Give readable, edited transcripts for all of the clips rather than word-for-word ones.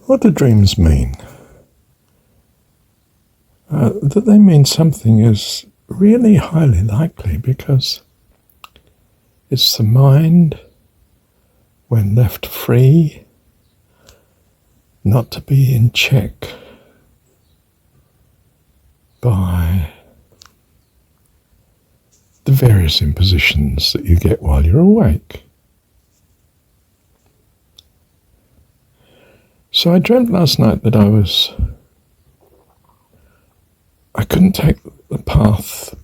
What do dreams mean? That they mean something is really highly likely, because it's the mind, when left free, not to be in check by the various impositions that you get while you're awake. So I dreamt last night that I couldn't take the path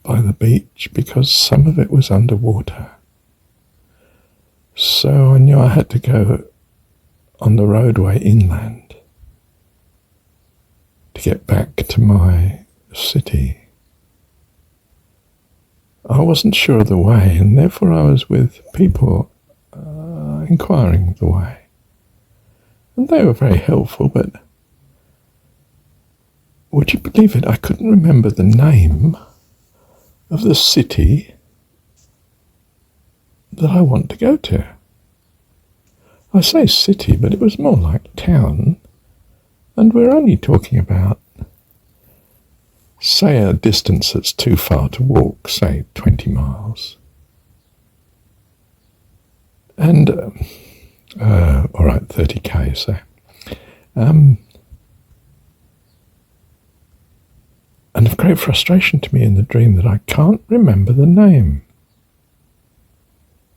by the beach because some of it was underwater. So I knew I had to go on the roadway inland to get back to my city. I wasn't sure of the way, and therefore I was with people inquiring the way. And they were very helpful, but would you believe it? I couldn't remember the name of the city that I want to go to. I say city, but it was more like town, and we're only talking about, say, a distance that's too far to walk, say 20 miles. And, all right, 30k, so. And of great frustration to me in the dream that I can't remember the name.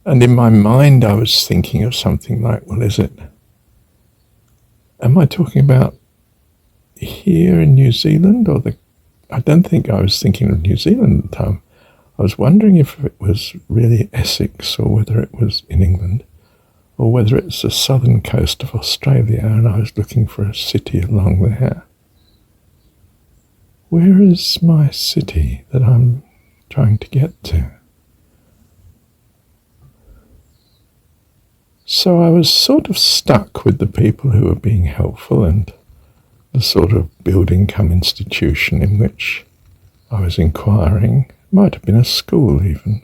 And in my mind I was thinking of something like, well, am I talking about here in New Zealand, or I don't think I was thinking of New Zealand at the time. I was wondering if it was really Essex, or whether it was in England, or whether it's the southern coast of Australia, and I was looking for a city along there. Where is my city that I'm trying to get to? So I was sort of stuck with the people who were being helpful and the sort of building come institution in which I was inquiring. Might have been a school even.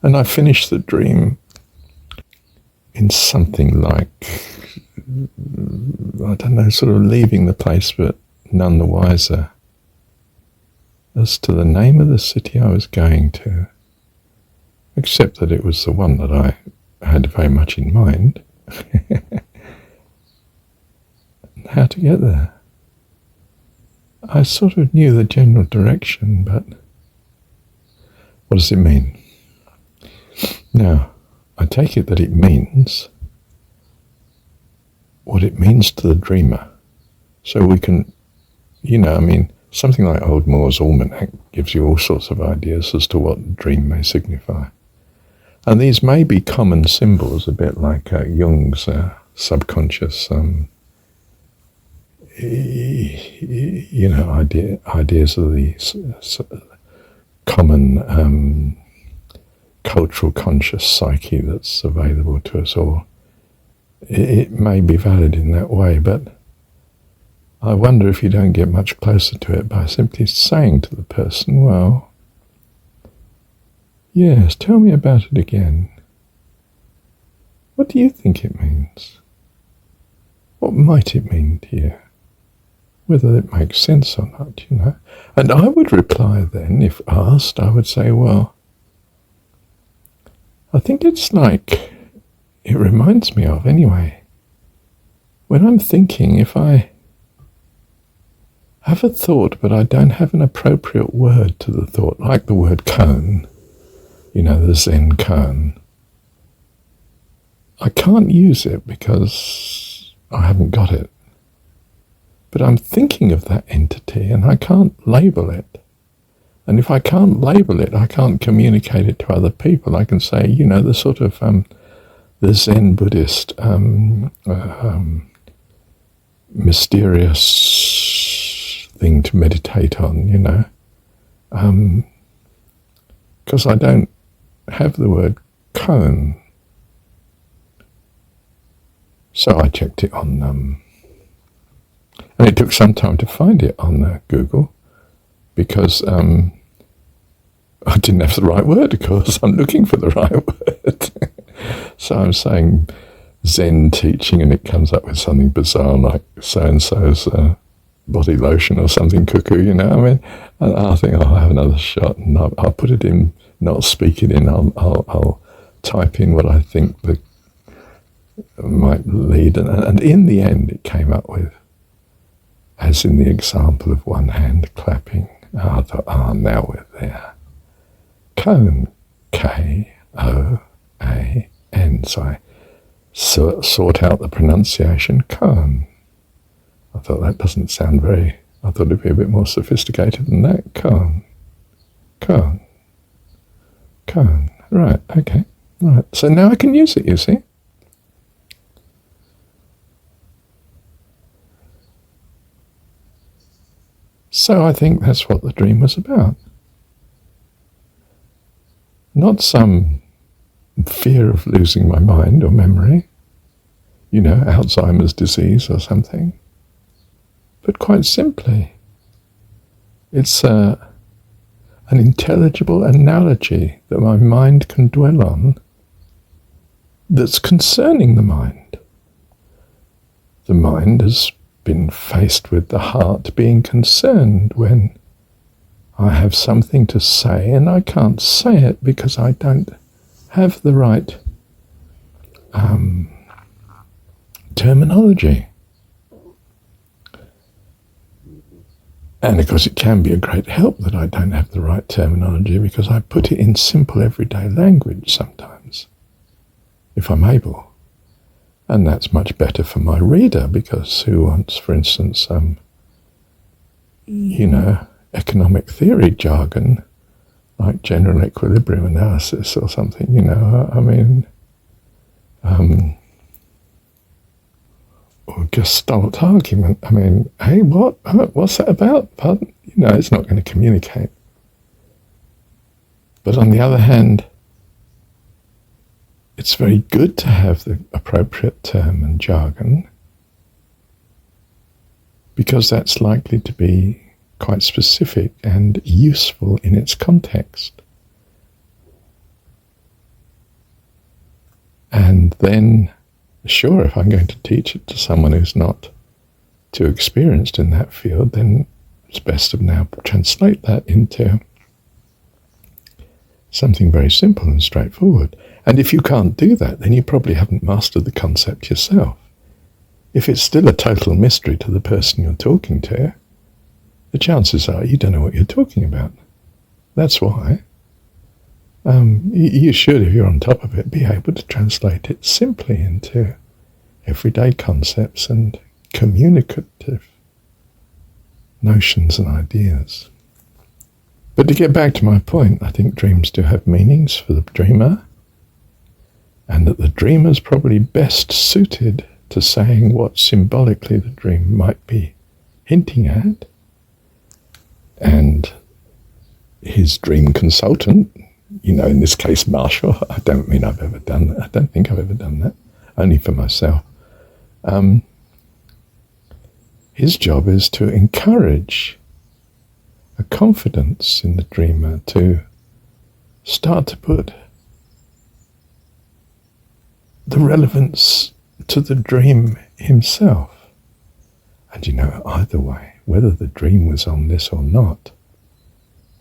And I finished the dream in something like, I don't know, sort of leaving the place but none the wiser as to the name of the city I was going to, except that it was the one that I had very much in mind. How to get there. I sort of knew the general direction, but what does it mean? Now, I take it that it means what it means to the dreamer. So we can, something like Old Moore's Almanac gives you all sorts of ideas as to what the dream may signify. And these may be common symbols, a bit like Jung's subconscious, ideas of the common cultural conscious psyche that's available to us all. It may be valid in that way, but I wonder if you don't get much closer to it by simply saying to the person, well, yes, tell me about it again. What do you think it means? What might it mean to you? Whether it makes sense or not, And I would reply then, if asked, I would say, well, I think it's like, it reminds me of, anyway, when I'm thinking, if I have a thought but I don't have an appropriate word to the thought, like the word cone, the Zen cone, I can't use it because I haven't got it. But I'm thinking of that entity and I can't label it. And if I can't label it, I can't communicate it to other people. I can say, the sort of the Zen Buddhist mysterious thing to meditate on, because I don't have the word cone. So I checked it on, and it took some time to find it on Google, because I didn't have the right word, of course. I'm looking for the right word. So I'm saying Zen teaching and it comes up with something bizarre like so-and-so's body lotion or something cuckoo, you know. I mean, and I think I'll have another shot and I'll put it in, not speak it in, I'll type in what I think might lead. And in the end it came up with, as in the example of one hand clapping, I thought, now we're there. Cone, K-O-A-N. So I sought out the pronunciation, cone. I thought that doesn't sound very, I thought it'd be a bit more sophisticated than that. Cone. Right, okay. Right. So now I can use it, you see. So I think that's what the dream was about. Not some fear of losing my mind or memory, you know, Alzheimer's disease or something. But quite simply, it's an intelligible analogy that my mind can dwell on that's concerning the mind. The mind has been faced with the heart being concerned when I have something to say and I can't say it because I don't have the right terminology. And of course it can be a great help that I don't have the right terminology because I put it in simple everyday language sometimes, if I'm able. And that's much better for my reader because who wants, for instance, economic theory jargon like general equilibrium analysis or something, you know, I mean, or Gestalt argument. I mean, hey, what's that about? Pardon? You know, it's not going to communicate. But on the other hand, it's very good to have the appropriate term and jargon because that's likely to be quite specific and useful in its context. And then, sure, if I'm going to teach it to someone who's not too experienced in that field, then it's best to now translate that into something very simple and straightforward. And if you can't do that, then you probably haven't mastered the concept yourself. If it's still a total mystery to the person you're talking to, the chances are you don't know what you're talking about. That's why you should, if you're on top of it, be able to translate it simply into everyday concepts and communicative notions and ideas. But to get back to my point, I think dreams do have meanings for the dreamer, and that the dreamer is probably best suited to saying what symbolically the dream might be hinting at, and his dream consultant, you know, in this case Marshall, I don't think I've ever done that, only for myself. His job is to encourage a confidence in the dreamer to start to put the relevance to the dream himself. And you know, either way, whether the dream was on this or not,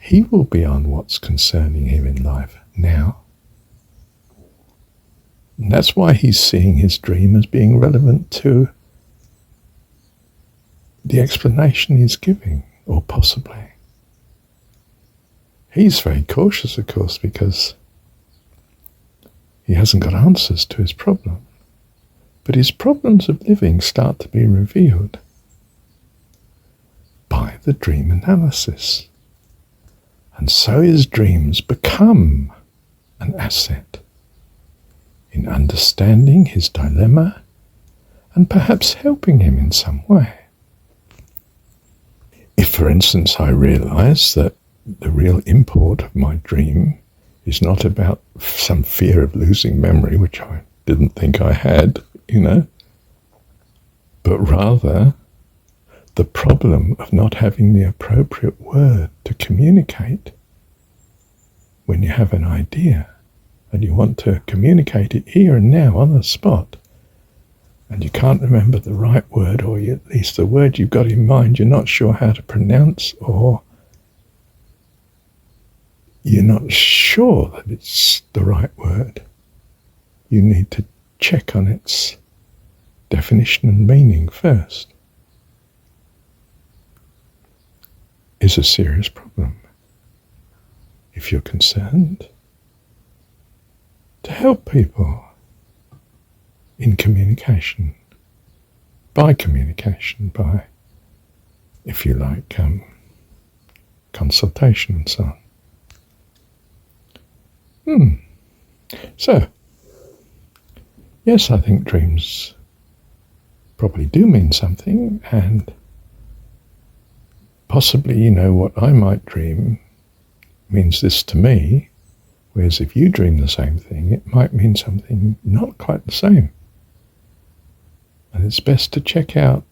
he will be on what's concerning him in life now. And that's why he's seeing his dream as being relevant to the explanation he's giving, or possibly. He's very cautious, of course, because he hasn't got answers to his problem. But his problems of living start to be revealed by the dream analysis. And so his dreams become an asset in understanding his dilemma and perhaps helping him in some way. If, for instance, I realize that the real import of my dream is not about some fear of losing memory, which I didn't think I had, you know, but rather the problem of not having the appropriate word to communicate when you have an idea and you want to communicate it here and now on the spot, and you can't remember the right word, or at least the word you've got in mind you're not sure how to pronounce, or you're not sure that it's the right word, you need to check on its definition and meaning first. Is a serious problem. If you're concerned to help people in communication, by, if you like, consultation and so on. So, yes, I think dreams probably do mean something, and possibly, what I might dream means this to me, whereas if you dream the same thing, it might mean something not quite the same. And it's best to check out,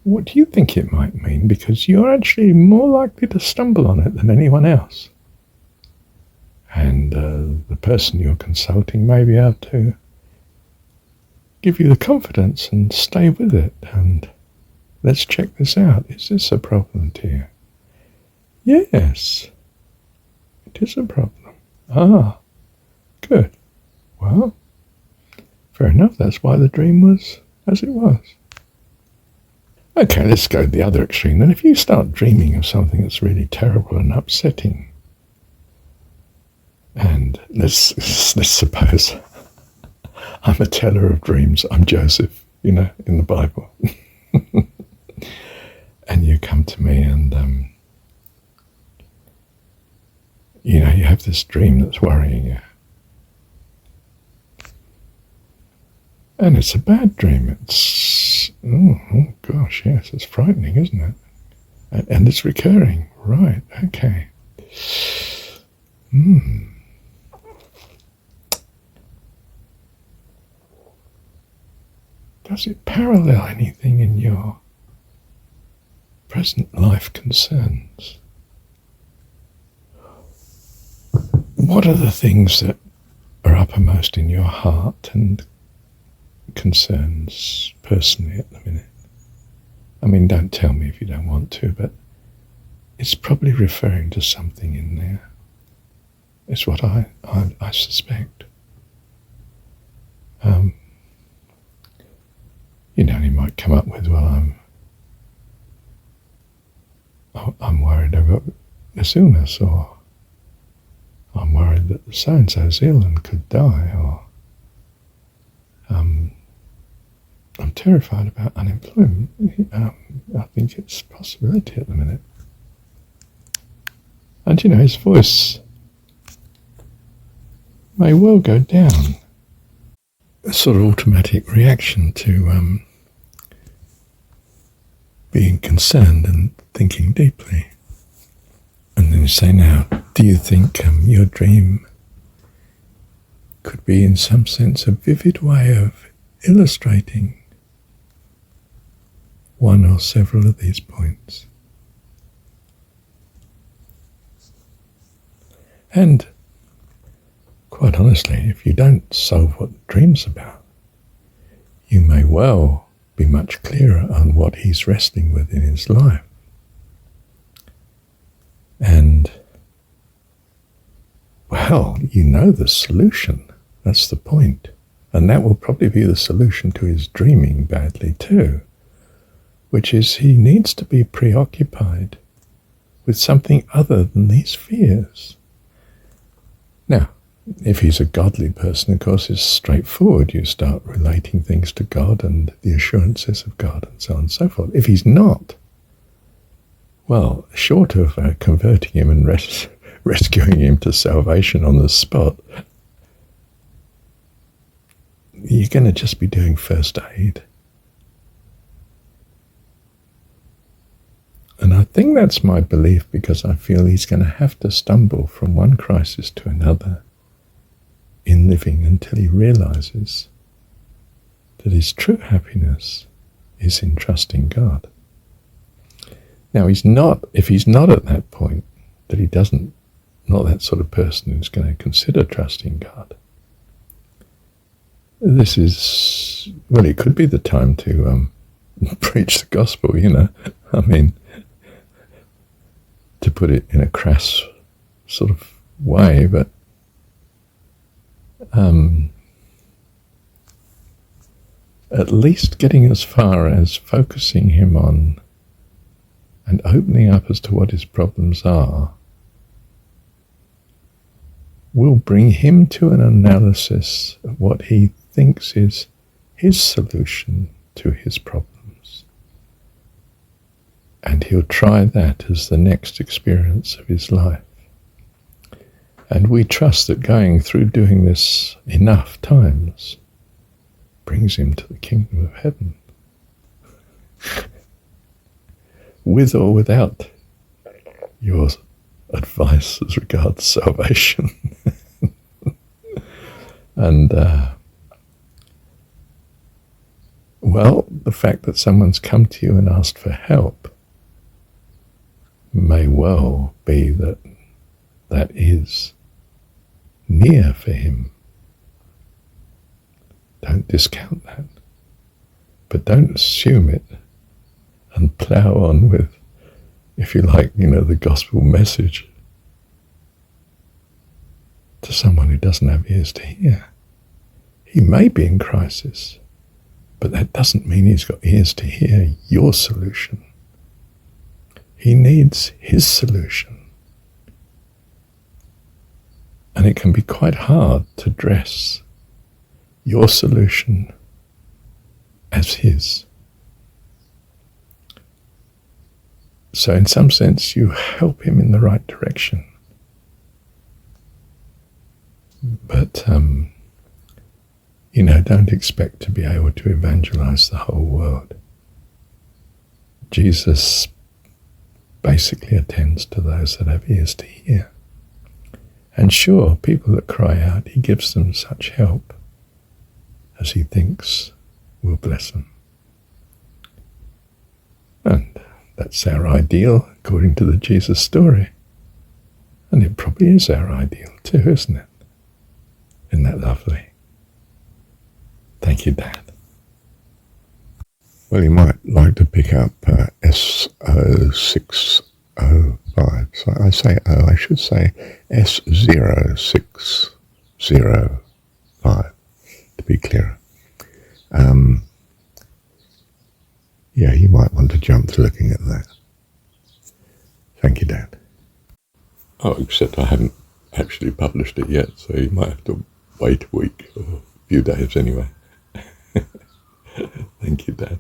what do you think it might mean? Because you're actually more likely to stumble on it than anyone else. And the person you're consulting may be able to give you the confidence and stay with it. And let's check this out. Is this a problem to you? Yes, it is a problem. Ah, good. Well, fair enough. That's why the dream was as it was. Okay, let's go to the other extreme. Then if you start dreaming of something that's really terrible and upsetting, and let's suppose I'm a teller of dreams. I'm Joseph, in the Bible. And you come to me and, you have this dream that's worrying you. And it's a bad dream. It's, oh gosh, yes, it's frightening, isn't it? And it's recurring. Right, okay. Does it parallel anything in your present life concerns? What are the things that are uppermost in your heart and concerns personally at the minute? I mean, don't tell me if you don't want to, but it's probably referring to something in there. It's what I suspect. You might come up with, well, I'm worried about this illness, or I'm worried that so-and-so's ill and could die, or I'm terrified about unemployment. I think it's a possibility at the minute. And his voice may well go down. A sort of automatic reaction to being concerned and thinking deeply. And then you say, now, do you think your dream could be in some sense a vivid way of illustrating one or several of these points? And quite honestly, if you don't solve what the dream's about, you may well be much clearer on what he's wrestling with in his life. And, well, the solution. That's the point. And that will probably be the solution to his dreaming badly too, which is he needs to be preoccupied with something other than these fears. Now, if he's a godly person, of course, it's straightforward. You start relating things to God and the assurances of God and so on and so forth. If he's not, well, short of converting him and rescuing him to salvation on the spot, you're going to just be doing first aid. And I think that's my belief, because I feel he's going to have to stumble from one crisis to another in living until he realizes that his true happiness is in trusting God. Now, if he's not at that point, that he doesn't not that sort of person who's going to consider trusting God. This is, well, it could be the time to preach the gospel, you know. I mean, to put it in a crass sort of way, but at least getting as far as focusing him on and opening up as to what his problems are will bring him to an analysis of what he thinks is his solution to his problems. And he'll try that as the next experience of his life. And we trust that going through doing this enough times brings him to the kingdom of heaven. With or without your advice as regards salvation. And, well, the fact that someone's come to you and asked for help may well be that that is near for him. Don't discount that. But don't assume it and plough on with, if you like, you know, the gospel message to someone who doesn't have ears to hear. He may be in crisis, but that doesn't mean he's got ears to hear your solution. He needs his solution. And it can be quite hard to dress your solution as his. So in some sense, you help him in the right direction. But, you know, don't expect to be able to evangelize the whole world. Jesus basically attends to those that have ears to hear. And sure, people that cry out, he gives them such help as he thinks will bless them. And that's our ideal, according to the Jesus story. And it probably is our ideal too, isn't it? Isn't that lovely? Thank you, Dad. Well, you might like to pick up S0605. So I say O, I should say S0605, to be clearer. Yeah, you might want to jump to looking at that. Thank you, Dad. Oh, except I haven't actually published it yet, so you might have to wait a week or a few days anyway. Thank you, Dad.